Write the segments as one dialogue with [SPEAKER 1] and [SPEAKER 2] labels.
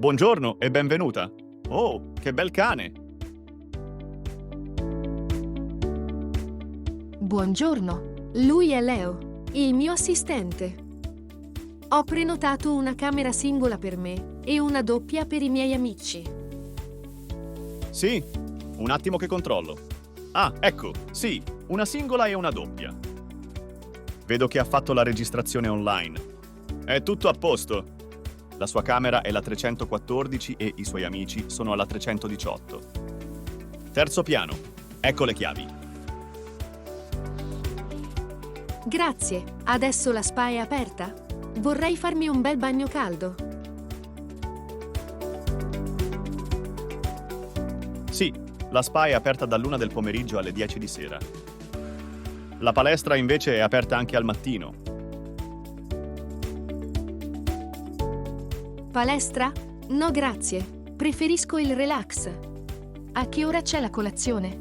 [SPEAKER 1] Buongiorno e benvenuta. Oh, che bel cane.
[SPEAKER 2] Buongiorno, lui è Leo, il mio assistente. Ho prenotato una camera singola per me e una doppia per i miei amici.
[SPEAKER 1] Sì, un attimo che controllo. Ah, ecco, sì, una singola e una doppia. Vedo che ha fatto la registrazione online. È tutto a posto. La sua camera è la 314 e i suoi amici sono alla 318. Terzo piano. Ecco le chiavi.
[SPEAKER 2] Grazie, adesso la spa è aperta? Vorrei farmi un bel bagno caldo.
[SPEAKER 1] Sì, la spa è aperta dall'1 del pomeriggio alle 10 di sera. La palestra invece è aperta anche al mattino.
[SPEAKER 2] Palestra? No, grazie. Preferisco il relax. A che ora c'è la colazione?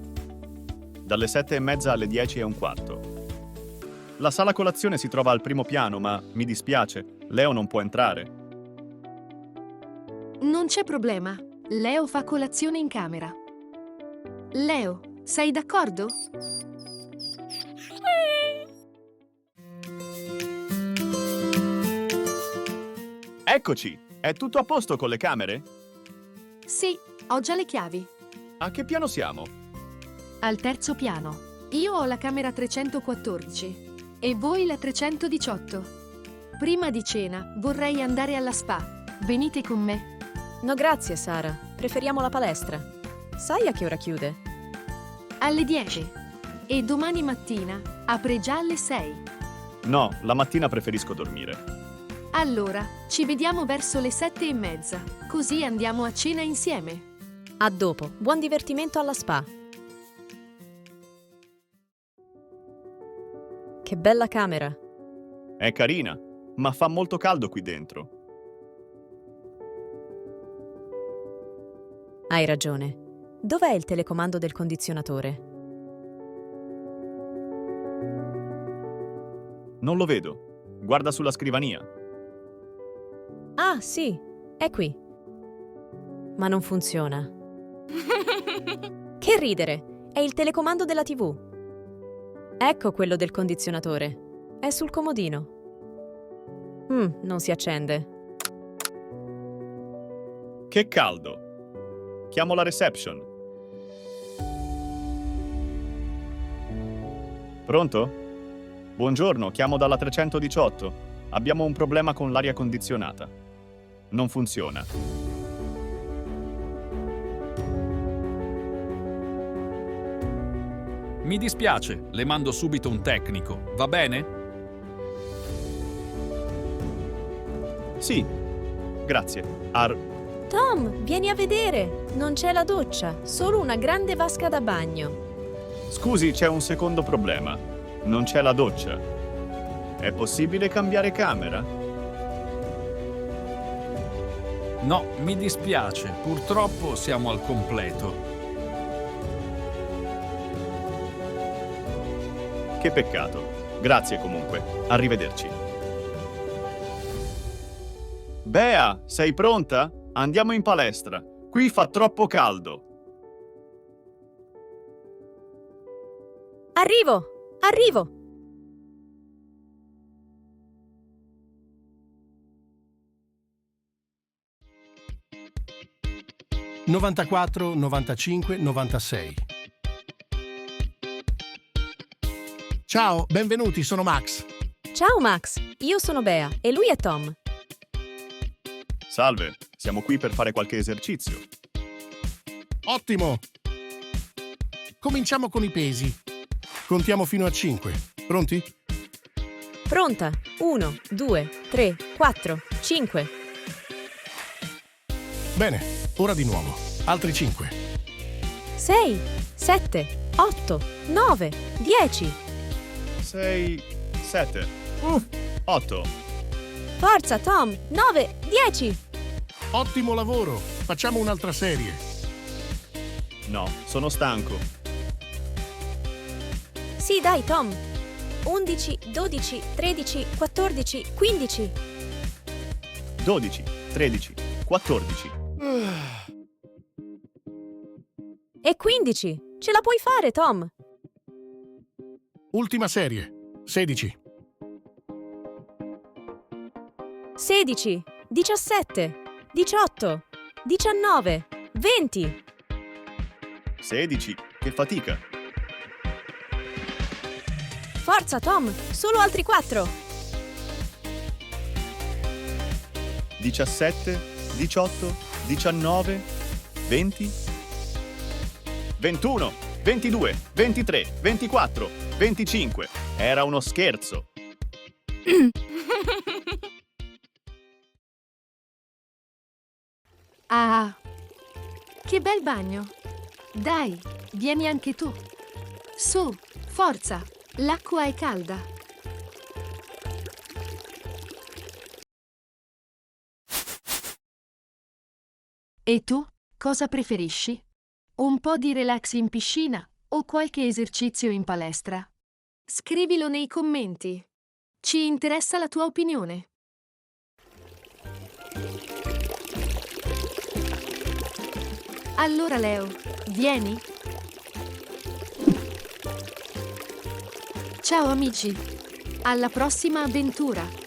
[SPEAKER 1] Dalle 7:30 alle 10:15. La sala colazione si trova al primo piano, ma mi dispiace, Leo non può entrare.
[SPEAKER 2] Non c'è problema. Leo fa colazione in camera. Leo, sei d'accordo?
[SPEAKER 1] Eccoci! È tutto a posto con le camere?
[SPEAKER 2] Sì, ho già le chiavi.
[SPEAKER 1] A che piano siamo?
[SPEAKER 2] Al terzo piano. Io ho la camera 314 e voi la 318. Prima di cena vorrei andare alla spa. Venite con me.
[SPEAKER 3] No, grazie, Sara. Preferiamo la palestra. Sai a che ora chiude?
[SPEAKER 2] Alle 10. E domani mattina apre già alle 6.
[SPEAKER 1] No, la mattina preferisco dormire.
[SPEAKER 2] Allora, ci vediamo verso le 7:30, così andiamo a cena insieme.
[SPEAKER 3] A dopo. Buon divertimento alla spa. Che bella camera.
[SPEAKER 1] È carina, ma fa molto caldo qui dentro.
[SPEAKER 3] Hai ragione. Dov'è il telecomando del condizionatore?
[SPEAKER 1] Non lo vedo. Guarda sulla scrivania.
[SPEAKER 3] Ah, sì, è qui. Ma non funziona. Che ridere! È il telecomando della TV. Ecco quello del condizionatore. È sul comodino. Non si accende.
[SPEAKER 1] Che caldo! Chiamo la reception. Pronto? Buongiorno, chiamo dalla 318. Abbiamo un problema con l'aria condizionata. Non funziona.
[SPEAKER 4] Mi dispiace, le mando subito un tecnico, va bene?
[SPEAKER 1] Sì, grazie.
[SPEAKER 3] Tom, vieni a vedere! Non c'è la doccia, solo una grande vasca da bagno.
[SPEAKER 1] Scusi, c'è un secondo problema. Non c'è la doccia. È possibile cambiare camera?
[SPEAKER 4] No, mi dispiace, purtroppo siamo al completo.
[SPEAKER 1] Che peccato. Grazie comunque. Arrivederci. Bea, sei pronta? Andiamo in palestra. Qui fa troppo caldo.
[SPEAKER 3] Arrivo! Arrivo!
[SPEAKER 5] (94, 95, 96). Ciao, benvenuti, sono Max.
[SPEAKER 3] Ciao Max, io sono Bea e lui è Tom.
[SPEAKER 1] Salve, siamo qui per fare qualche esercizio.
[SPEAKER 5] Ottimo! Cominciamo con i pesi. Contiamo fino a 5. Pronti?
[SPEAKER 3] Pronta? 1, 2, 3, 4, 5.
[SPEAKER 5] Bene, ora di nuovo. Altri 5.
[SPEAKER 3] 6, 7, 8, 9, 10.
[SPEAKER 1] 6, 7, 8.
[SPEAKER 3] Forza Tom, 9, 10.
[SPEAKER 5] Ottimo lavoro! Facciamo un'altra serie.
[SPEAKER 1] No, sono stanco.
[SPEAKER 3] Sì, dai Tom. 11, 12, 13, 14, 15.
[SPEAKER 1] 12, 13, 14,
[SPEAKER 3] E 15. Ce la puoi fare, Tom.
[SPEAKER 5] Ultima serie. 16,
[SPEAKER 3] 16, 17, 18, 19, 20.
[SPEAKER 1] 16, che fatica.
[SPEAKER 3] Forza, Tom. Solo altri 4.
[SPEAKER 1] 17, 18, 19, 20, 21, 22, 23, 24, 25. Era uno scherzo.
[SPEAKER 2] Ah, che bel bagno. Dai, vieni anche tu. Su, forza, l'acqua è calda. E tu, cosa preferisci? Un po' di relax in piscina o qualche esercizio in palestra? Scrivilo nei commenti. Ci interessa la tua opinione. Allora, Leo, vieni? Ciao amici, alla prossima avventura!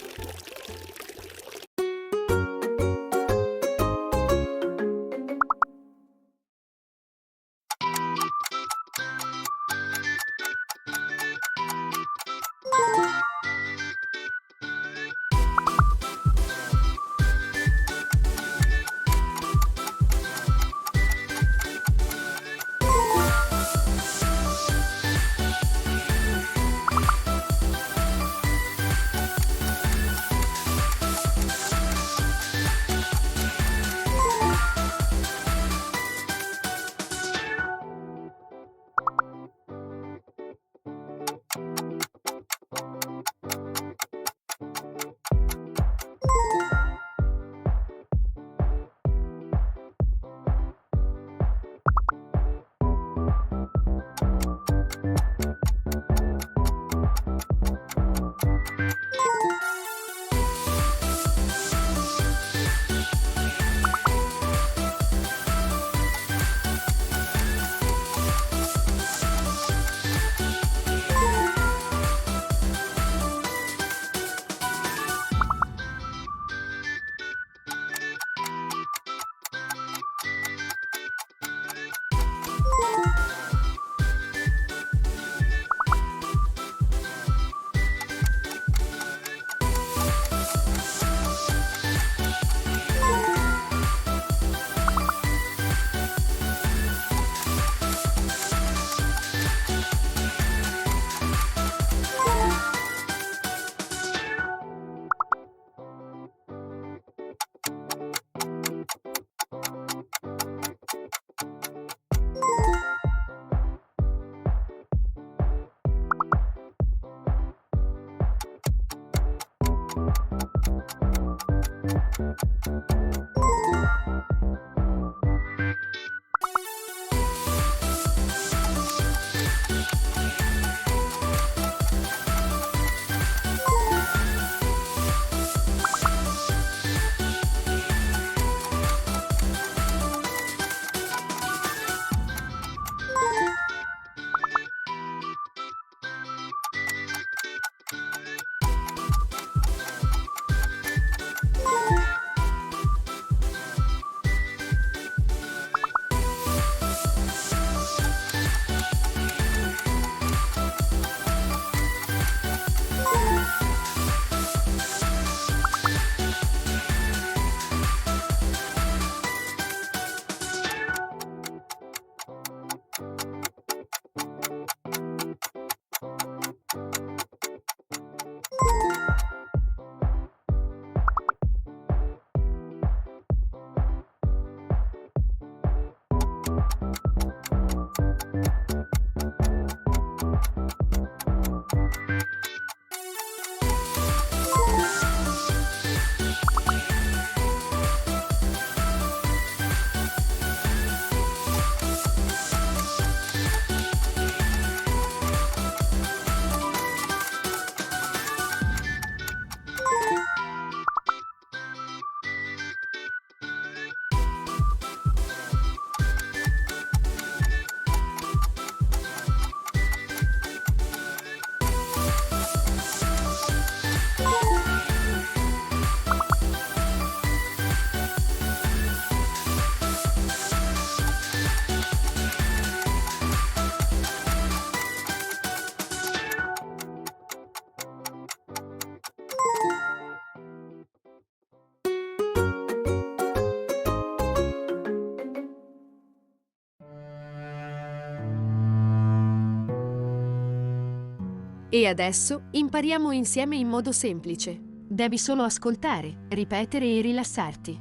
[SPEAKER 2] E adesso impariamo insieme in modo semplice. Devi solo ascoltare, ripetere e rilassarti.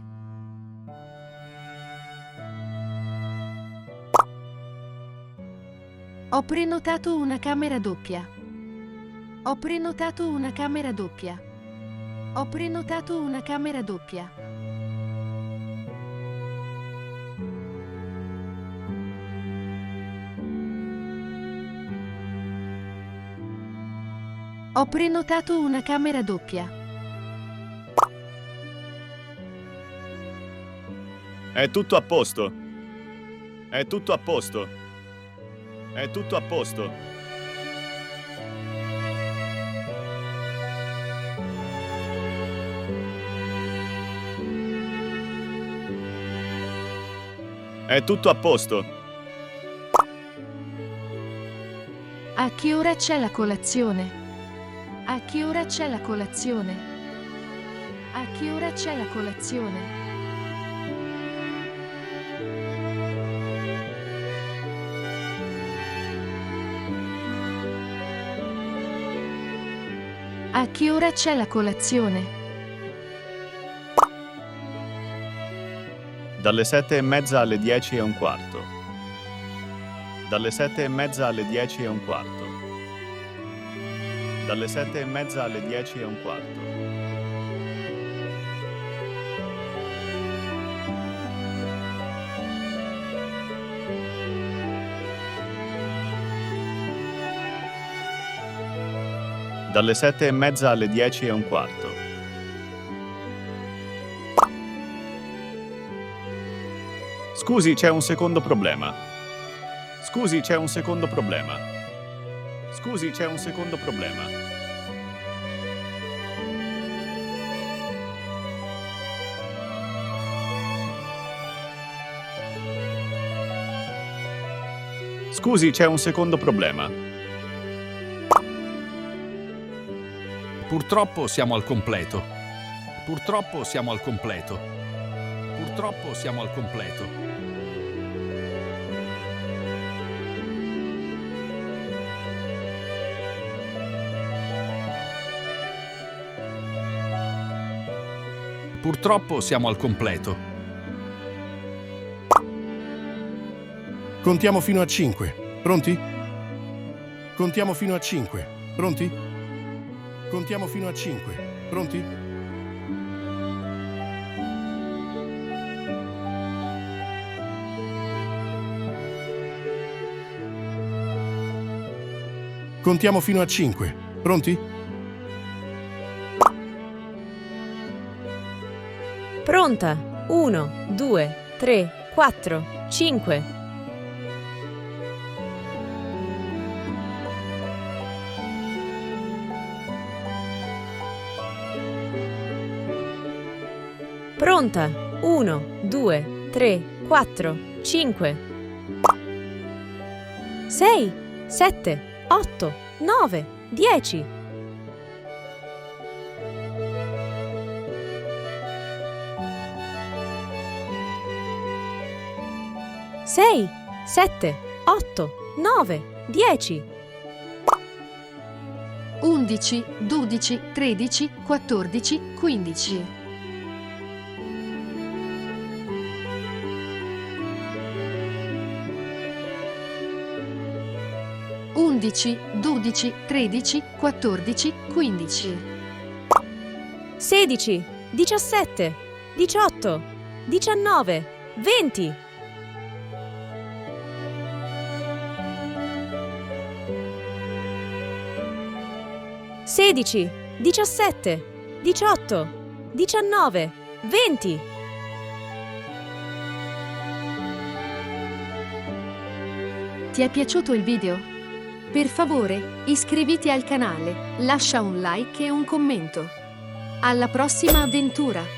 [SPEAKER 2] Ho prenotato una camera doppia. Ho prenotato una camera doppia. Ho prenotato una camera doppia. Ho prenotato una camera doppia.
[SPEAKER 1] È tutto a posto. È tutto a posto. È tutto a posto. È tutto a posto.
[SPEAKER 2] A che ora c'è la colazione? A che ora c'è la colazione? A che ora c'è la colazione? A che ora c'è la colazione?
[SPEAKER 1] Dalle 7:30 alle 10:15. Dalle 7:30 alle 10:15. Dalle 7:30 alle 10:15. Dalle 7:30 alle 10:15. Scusi, c'è un secondo problema. Scusi, c'è un secondo problema. Scusi, c'è un secondo problema. Scusi, c'è un secondo problema.
[SPEAKER 4] Purtroppo siamo al completo. Purtroppo siamo al completo. Purtroppo siamo al completo. Purtroppo siamo al completo.
[SPEAKER 5] Contiamo fino a 5. Pronti? Contiamo fino a 5. Pronti? Contiamo fino a 5. Pronti? Contiamo fino a 5. Pronti?
[SPEAKER 3] Pronta. 1, 2, 3, 4, 5. Pronta. 1, 2, 3, 4, 5. 6, 7, 8, 9, 10. 6, 7, 8, 9, 10.
[SPEAKER 2] 11, 12, 13, 14, 15. 11, 12, 13, 14, 15.
[SPEAKER 3] 16, 17, 18, 19, 20. 16, 17, 18, 19, 20.
[SPEAKER 2] Ti è piaciuto il video? Per favore, iscriviti al canale, lascia un like e un commento. Alla prossima avventura!